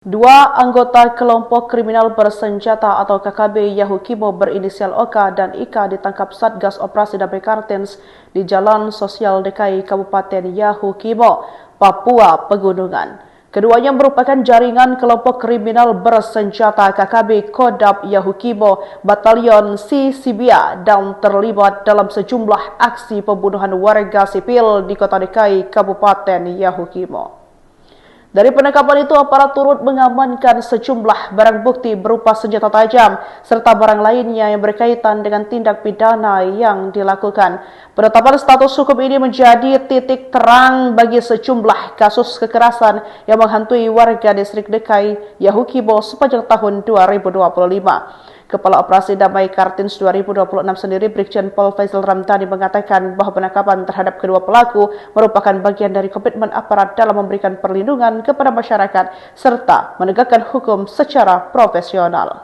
Dua anggota kelompok kriminal bersenjata atau KKB Yahukimo berinisial OK dan IK ditangkap Satgas Operasi Damai Kartens di Jalan Sosial DKI Kabupaten Yahukimo, Papua Pegunungan. Keduanya merupakan jaringan kelompok kriminal bersenjata KKB Kodam Yahukimo Batalion C Sibia dan terlibat dalam sejumlah aksi pembunuhan warga sipil di Kota DKI Kabupaten Yahukimo. Dari penangkapan itu, aparat turut mengamankan sejumlah barang bukti berupa senjata tajam serta barang lainnya yang berkaitan dengan tindak pidana yang dilakukan. Penetapan status hukum ini menjadi titik terang bagi sejumlah kasus kekerasan yang menghantui warga distrik DKI Yahukimo sepanjang tahun 2025. Kepala Operasi Damai Kartens 2026 sendiri, Brigjen Pol Faisal Ramdhani mengatakan bahwa penangkapan terhadap kedua pelaku merupakan bagian dari komitmen aparat dalam memberikan perlindungan kepada masyarakat serta menegakkan hukum secara profesional.